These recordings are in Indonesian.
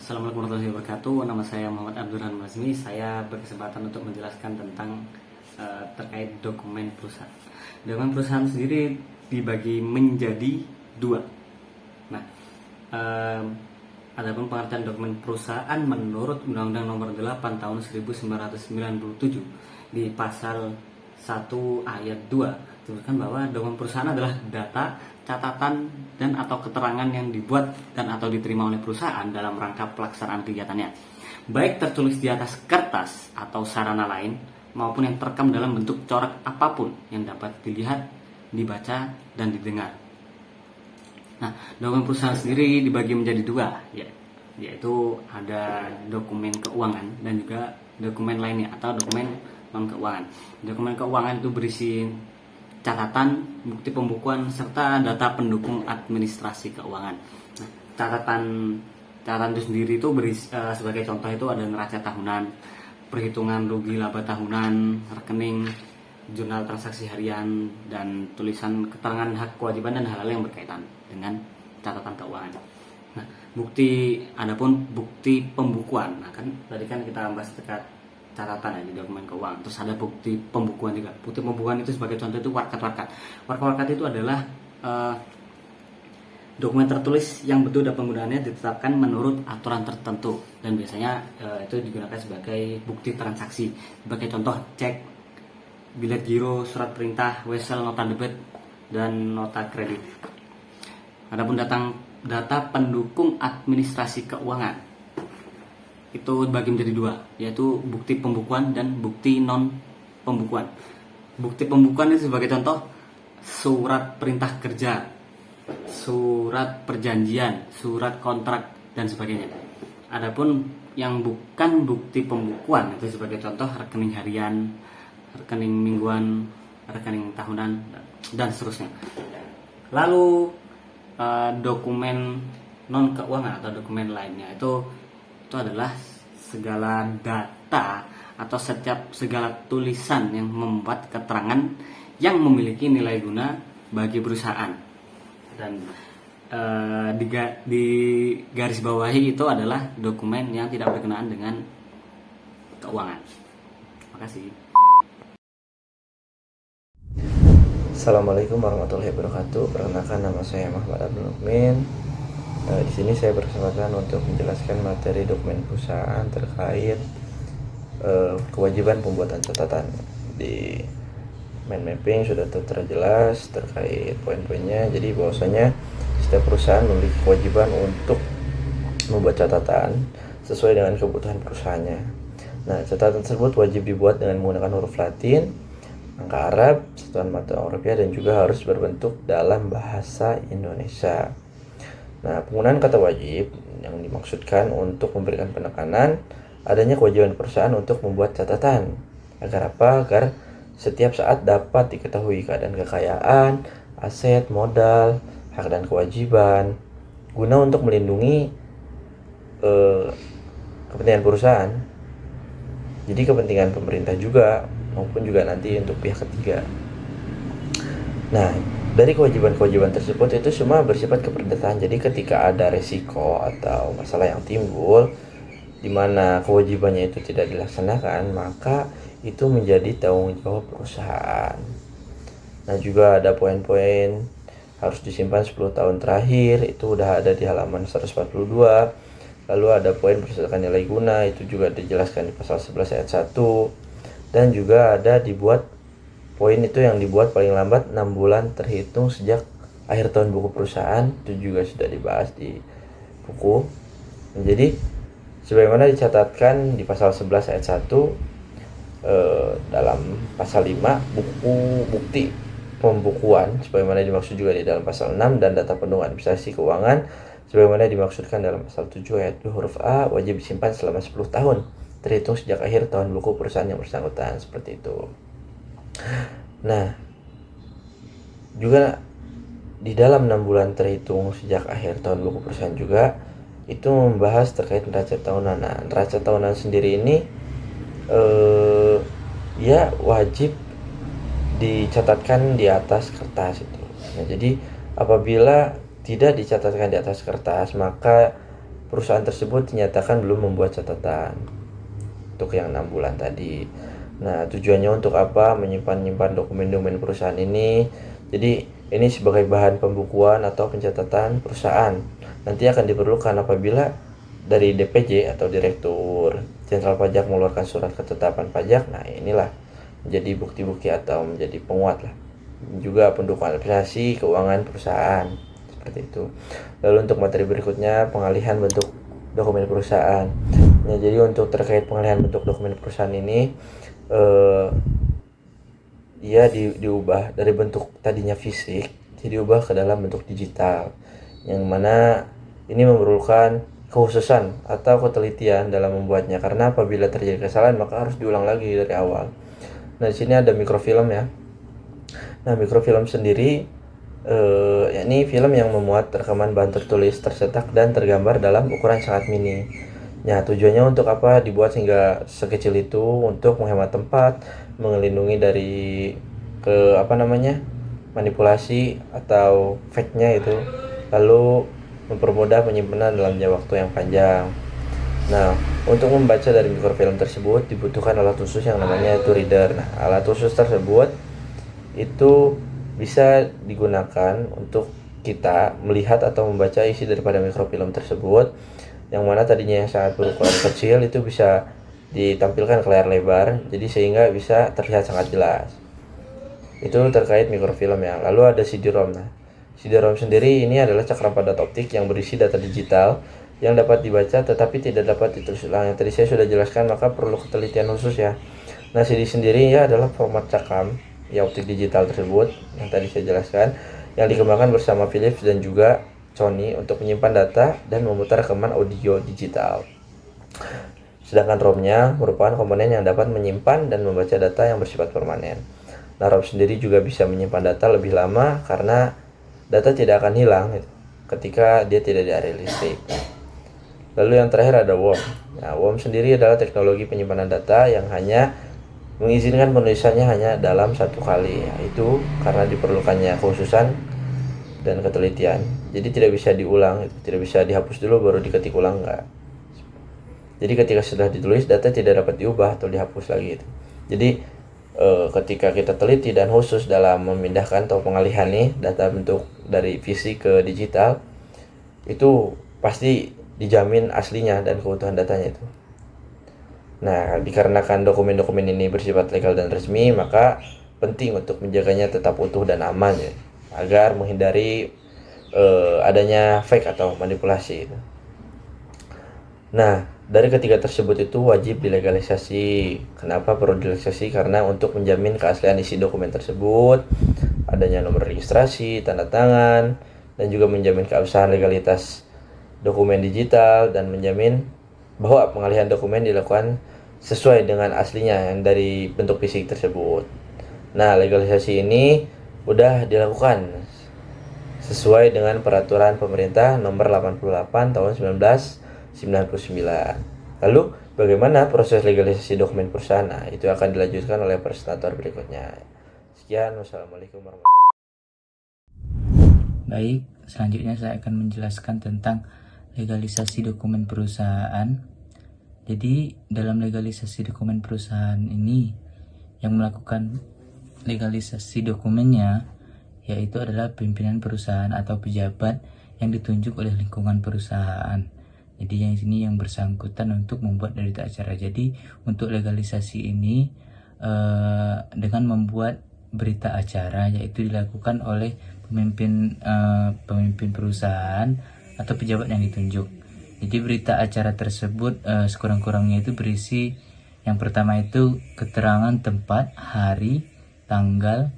Assalamualaikum warahmatullahi wabarakatuh. Nama saya Muhammad Abdurrahman Mazmi. Saya berkesempatan untuk menjelaskan tentang terkait dokumen perusahaan. Dokumen perusahaan sendiri dibagi menjadi dua. Nah, adapun pengertian dokumen perusahaan menurut Undang-Undang Nomor 8 Tahun 1997 di pasal 1 ayat 2 disebutkan bahwa dokumen perusahaan adalah data, catatan, dan atau keterangan yang dibuat dan atau diterima oleh perusahaan dalam rangka pelaksanaan kegiatannya, baik tertulis di atas kertas atau sarana lain maupun yang terekam dalam bentuk corak apapun yang dapat dilihat, dibaca, dan didengar. Nah, dokumen perusahaan sendiri dibagi menjadi dua, yaitu ada dokumen keuangan dan juga dokumen lainnya atau dokumen non keuangan. Dokumen keuangan itu berisi catatan, bukti pembukuan, serta data pendukung administrasi keuangan. Nah, catatan itu sendiri itu sebagai contoh itu ada neraca tahunan, perhitungan rugi laba tahunan, rekening, jurnal transaksi harian, dan tulisan keterangan hak kewajiban dan hal-hal yang berkaitan dengan catatan keuangan. Nah, adapun bukti pembukuan. Nah, tadi kita bahas terkait catatan ya di dokumen keuangan. Terus ada bukti pembukuan juga. Bukti pembukuan itu sebagai contoh itu warkat-warkat. Warkat-warkat itu adalah dokumen tertulis yang bentuk dan penggunaannya ditetapkan menurut aturan tertentu dan biasanya itu digunakan sebagai bukti transaksi. Sebagai contoh cek, bilet giro, surat perintah, wesel, nota debit, dan nota kredit. Adapun data pendukung administrasi keuangan itu bagi menjadi dua, yaitu bukti pembukuan dan bukti non pembukuan. Bukti pembukuan itu sebagai contoh surat perintah kerja, surat perjanjian, surat kontrak, dan sebagainya. Adapun yang bukan bukti pembukuan itu sebagai contoh rekening harian, rekening mingguan, rekening tahunan, dan seterusnya. Lalu dokumen non keuangan atau dokumen lainnya itu adalah segala data atau segala tulisan yang membuat keterangan yang memiliki nilai guna bagi perusahaan. Dan di garis bawahi itu adalah dokumen yang tidak berkenaan dengan keuangan. Terima kasih. Assalamualaikum warahmatullahi wabarakatuh. Perkenalkan, nama saya Muhammad Abdurrahman. Di sini saya berkesempatan untuk menjelaskan materi dokumen perusahaan terkait kewajiban pembuatan catatan. Di mind mapping sudah tertera jelas terkait poin-poinnya. Jadi bahwasanya setiap perusahaan memiliki kewajiban untuk membuat catatan sesuai dengan kebutuhan perusahaannya. Nah, catatan tersebut wajib dibuat dengan menggunakan huruf Latin, angka Arab, satuan mata uang rupiah, dan juga harus berbentuk dalam bahasa Indonesia. Nah, penggunaan kata wajib yang dimaksudkan untuk memberikan penekanan adanya kewajiban perusahaan untuk membuat catatan. Agar apa? Agar setiap saat dapat diketahui keadaan kekayaan, aset, modal, hak dan kewajiban, guna untuk melindungi kepentingan perusahaan. Jadi kepentingan pemerintah juga, maupun juga nanti untuk pihak ketiga. Nah, dari kewajiban-kewajiban tersebut itu semua bersifat keperdataan. Jadi ketika ada resiko atau masalah yang timbul di mana kewajibannya itu tidak dilaksanakan, maka itu menjadi tanggung jawab perusahaan. Nah, juga ada poin-poin harus disimpan 10 tahun terakhir, itu udah ada di halaman 142. Lalu ada poin berdasarkan nilai guna, itu juga dijelaskan di pasal 11 ayat 1. Dan juga ada dibuat poin itu yang dibuat paling lambat 6 bulan terhitung sejak akhir tahun buku perusahaan, itu juga sudah dibahas di buku. Jadi sebagaimana dicatatkan di pasal 11 ayat 1 dalam pasal 5 bukti pembukuan sebagaimana dimaksud juga di dalam pasal 6, dan data pendukung administrasi keuangan sebagaimana dimaksudkan dalam pasal 7 ayat 2 huruf A wajib disimpan selama 10 tahun terhitung sejak akhir tahun buku perusahaan yang bersangkutan, seperti itu. Nah, juga di dalam 6 bulan terhitung sejak akhir tahun buku perusahaan juga itu membahas terkait neraca tahunan. Nah, neraca tahunan sendiri ini ya wajib dicatatkan di atas kertas itu. Nah, jadi apabila tidak dicatatkan di atas kertas, maka perusahaan tersebut dinyatakan belum membuat catatan untuk yang 6 bulan tadi. Nah, tujuannya untuk apa? Menyimpan dokumen-dokumen perusahaan ini. Jadi ini sebagai bahan pembukuan atau pencatatan perusahaan. Nanti akan diperlukan apabila dari DPJ atau Direktur Jenderal Pajak mengeluarkan surat ketetapan pajak. Nah, inilah menjadi bukti-bukti atau menjadi penguat lah. Juga pendukung administrasi keuangan perusahaan. Seperti itu. Lalu untuk materi berikutnya, pengalihan bentuk dokumen perusahaan. Nah, jadi untuk terkait pengalihan bentuk dokumen perusahaan ini dia diubah dari bentuk tadinya fisik jadi diubah ke dalam bentuk digital, yang mana ini memerlukan kekhususan atau ketelitian dalam membuatnya, karena apabila terjadi kesalahan maka harus diulang lagi dari awal. Nah, di sini ada mikrofilm ya. Nah, mikrofilm sendiri yakni film yang memuat rekaman bahan tertulis, tercetak dan tergambar dalam ukuran sangat mini. Nah, tujuannya untuk apa? Dibuat sehingga sekecil itu untuk menghemat tempat, melindungi dari manipulasi atau fake-nya itu, lalu mempermudah penyimpanan dalam jangka waktu yang panjang. Nah, untuk membaca dari mikrofilm tersebut dibutuhkan alat khusus yang namanya itu reader. Nah, alat khusus tersebut itu bisa digunakan untuk kita melihat atau membaca isi daripada mikrofilm tersebut, yang mana tadinya yang sangat berukuran kecil itu bisa ditampilkan ke layar lebar, jadi sehingga bisa terlihat sangat jelas. Itu terkait mikrofilm ya. Lalu ada CD-ROM. Nah, CD-ROM sendiri ini adalah cakram padat optik yang berisi data digital yang dapat dibaca tetapi tidak dapat ditulis ulang. Yang tadi saya sudah jelaskan, maka perlu ketelitian khusus ya. Nah, CD sendiri ya adalah format cakram ya optik digital tersebut yang tadi saya jelaskan, yang dikembangkan bersama Philips dan juga Sony untuk menyimpan data dan memutar rekaman audio digital. Sedangkan ROM-nya merupakan komponen yang dapat menyimpan dan membaca data yang bersifat permanen. Nah, ROM sendiri juga bisa menyimpan data lebih lama karena data tidak akan hilang ketika dia tidak di area listrik. Lalu yang terakhir ada WOM. Nah, WOM sendiri adalah teknologi penyimpanan data yang hanya mengizinkan penulisannya hanya dalam satu kali, yaitu karena diperlukannya kekhususan dan ketelitian. Jadi tidak bisa diulang, tidak bisa dihapus dulu baru diketik ulang, enggak. Jadi ketika sudah ditulis, data tidak dapat diubah atau dihapus lagi. Jadi ketika kita teliti dan khusus dalam memindahkan atau pengalihan nih data bentuk dari fisik ke digital, itu pasti dijamin aslinya dan keutuhan datanya itu. Nah, dikarenakan dokumen-dokumen ini bersifat legal dan resmi, maka penting untuk menjaganya tetap utuh dan aman ya, agar menghindari adanya fake atau manipulasi. Nah, dari ketiga tersebut itu wajib dilegalisasi. Kenapa perlu dilegalisasi? Karena untuk menjamin keaslian isi dokumen tersebut, adanya nomor registrasi, tanda tangan, dan juga menjamin keabsahan legalitas dokumen digital, dan menjamin bahwa pengalihan dokumen dilakukan sesuai dengan aslinya yang dari bentuk fisik tersebut. Nah, legalisasi ini udah dilakukan sesuai dengan peraturan pemerintah nomor 88 tahun 1999. Lalu bagaimana proses legalisasi dokumen perusahaan? Nah, itu akan dilanjutkan oleh presentator berikutnya. Sekian, wassalamualaikum warahmatullahi wabarakatuh. Baik, selanjutnya saya akan menjelaskan tentang legalisasi dokumen perusahaan. Jadi, dalam legalisasi dokumen perusahaan ini, yang melakukan legalisasi dokumennya yaitu adalah pimpinan perusahaan atau pejabat yang ditunjuk oleh lingkungan perusahaan. Jadi yang sini yang bersangkutan untuk membuat berita acara. Jadi untuk legalisasi ini dengan membuat berita acara yaitu dilakukan oleh pemimpin perusahaan atau pejabat yang ditunjuk. Jadi berita acara tersebut sekurang-kurangnya itu berisi yang pertama itu keterangan tempat, hari, tanggal,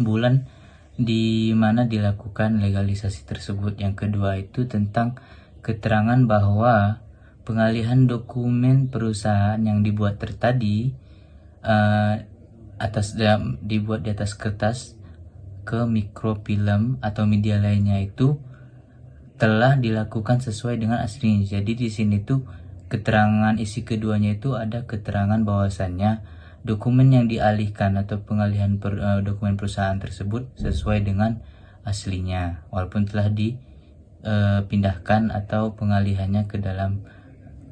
bulan di mana dilakukan legalisasi tersebut. Yang kedua itu tentang keterangan bahwa pengalihan dokumen perusahaan yang dibuat tadi dibuat di atas kertas ke mikrofilm atau media lainnya itu telah dilakukan sesuai dengan aslinya. Jadi di sini tuh keterangan isi keduanya itu ada keterangan bahwasannya dokumen yang dialihkan atau pengalihan dokumen perusahaan tersebut sesuai dengan aslinya walaupun telah pindahkan atau pengalihannya ke dalam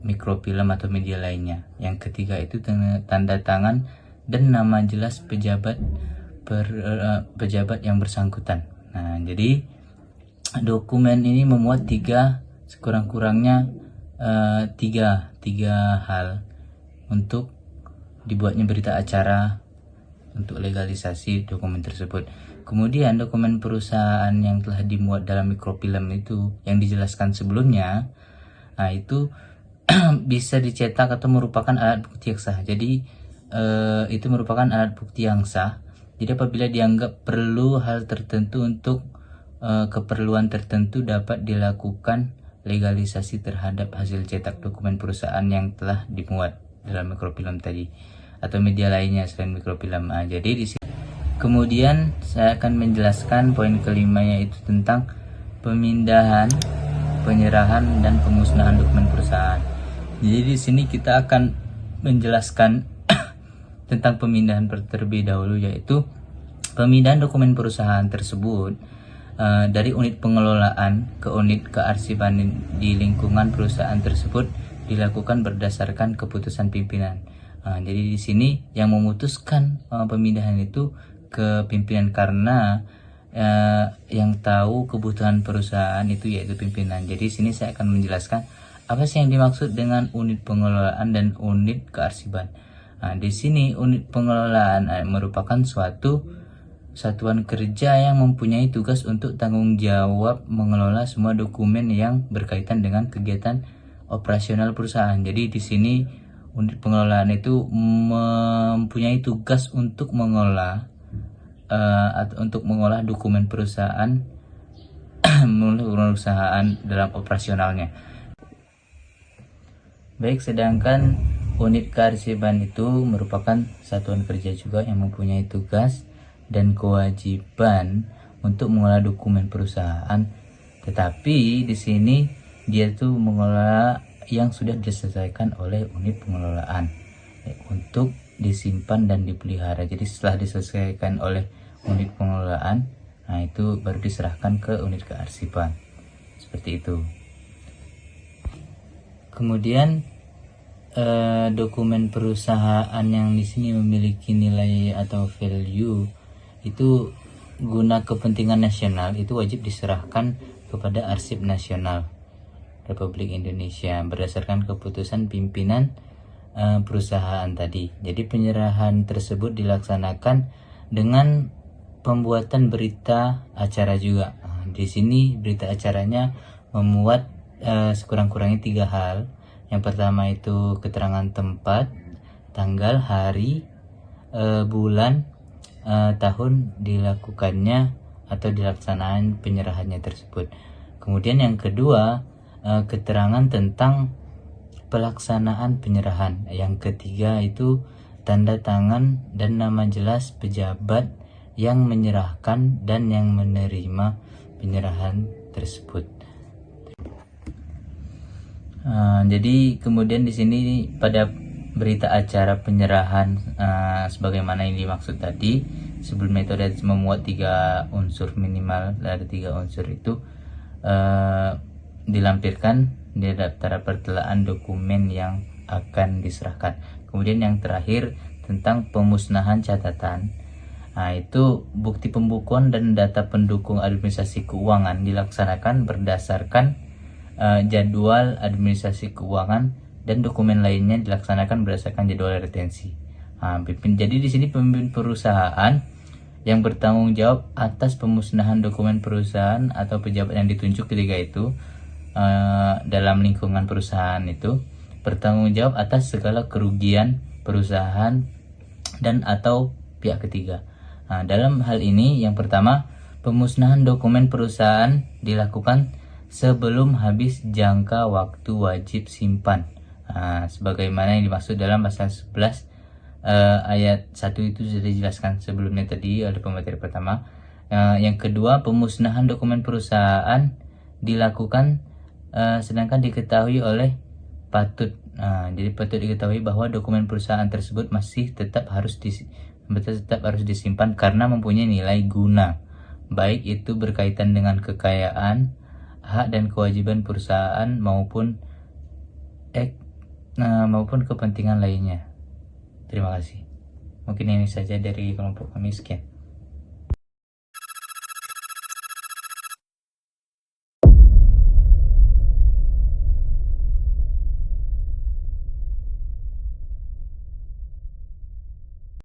mikrofilm atau media lainnya. Yang ketiga itu tanda tangan dan nama jelas pejabat yang bersangkutan. Nah, jadi dokumen ini memuat sekurang-kurangnya tiga hal untuk dibuatnya berita acara untuk legalisasi dokumen tersebut. Kemudian dokumen perusahaan yang telah dimuat dalam mikrofilm itu yang dijelaskan sebelumnya, nah itu bisa dicetak atau merupakan alat bukti yang sah. Jadi itu merupakan alat bukti yang sah. Jadi apabila dianggap perlu hal tertentu untuk keperluan tertentu, dapat dilakukan legalisasi terhadap hasil cetak dokumen perusahaan yang telah dimuat dalam mikrofilm tadi atau media lainnya selain mikrofilm. Nah, jadi di sini kemudian saya akan menjelaskan poin kelima, yaitu tentang pemindahan, penyerahan dan pemusnahan dokumen perusahaan. Jadi di sini kita akan menjelaskan tentang pemindahan terlebih dahulu, yaitu pemindahan dokumen perusahaan tersebut dari unit pengelolaan ke unit kearsipan di lingkungan perusahaan tersebut dilakukan berdasarkan keputusan pimpinan. Jadi di sini yang memutuskan pemindahan itu ke pimpinan, karena yang tahu kebutuhan perusahaan itu yaitu pimpinan. Jadi sini saya akan menjelaskan apa sih yang dimaksud dengan unit pengelolaan dan unit kearsipan. Di sini unit pengelolaan merupakan suatu satuan kerja yang mempunyai tugas untuk tanggung jawab mengelola semua dokumen yang berkaitan dengan kegiatan operasional perusahaan. Jadi di sini unit pengelolaan itu mempunyai tugas untuk mengolah dokumen perusahaan dalam operasionalnya. Baik, sedangkan unit kearsipan itu merupakan satuan kerja juga yang mempunyai tugas dan kewajiban untuk mengolah dokumen perusahaan. Tetapi di sini dia tuh mengelola yang sudah diselesaikan oleh unit pengelolaan untuk disimpan dan dipelihara. Jadi setelah diselesaikan oleh unit pengelolaan, nah itu baru diserahkan ke unit kearsipan. Seperti itu. Kemudian dokumen perusahaan yang di sini memiliki nilai atau value itu guna kepentingan nasional itu wajib diserahkan kepada Arsip Nasional Republik Indonesia berdasarkan keputusan pimpinan perusahaan tadi. Jadi penyerahan tersebut dilaksanakan dengan pembuatan berita acara juga. Di sini berita acaranya memuat sekurang-kurangnya 3 hal. Yang pertama itu keterangan tempat, tanggal, hari, bulan, tahun dilakukannya atau dilaksanaan penyerahannya tersebut. Kemudian yang kedua, keterangan tentang pelaksanaan penyerahan. Yang ketiga itu tanda tangan dan nama jelas pejabat yang menyerahkan dan yang menerima penyerahan tersebut. Jadi kemudian di sini pada berita acara penyerahan sebagaimana yang dimaksud tadi, sebelumnya itu ada memuat 3 unsur minimal. Dari 3 unsur itu dilampirkan di daftar pertelaan dokumen yang akan diserahkan. Kemudian yang terakhir tentang pemusnahan catatan. Itu bukti pembukuan dan data pendukung administrasi keuangan dilaksanakan berdasarkan jadwal administrasi keuangan, dan dokumen lainnya dilaksanakan berdasarkan jadwal retensi. Jadi di sini pemimpin perusahaan yang bertanggung jawab atas pemusnahan dokumen perusahaan atau pejabat yang ditunjuk ketika itu dalam lingkungan perusahaan itu bertanggung jawab atas segala kerugian perusahaan dan atau pihak ketiga. Dalam hal ini yang pertama, pemusnahan dokumen perusahaan dilakukan sebelum habis jangka waktu wajib simpan, sebagaimana yang dimaksud dalam pasal 11 ayat 1 itu sudah dijelaskan sebelumnya tadi oleh pemateri pertama. Yang kedua, pemusnahan dokumen perusahaan dilakukan sedangkan diketahui oleh patut. Jadi patut diketahui bahwa dokumen perusahaan tersebut masih tetap harus disimpan karena mempunyai nilai guna, baik itu berkaitan dengan kekayaan hak dan kewajiban perusahaan maupun kepentingan lainnya. Terima kasih. Mungkin ini saja dari kelompok kami, sekian.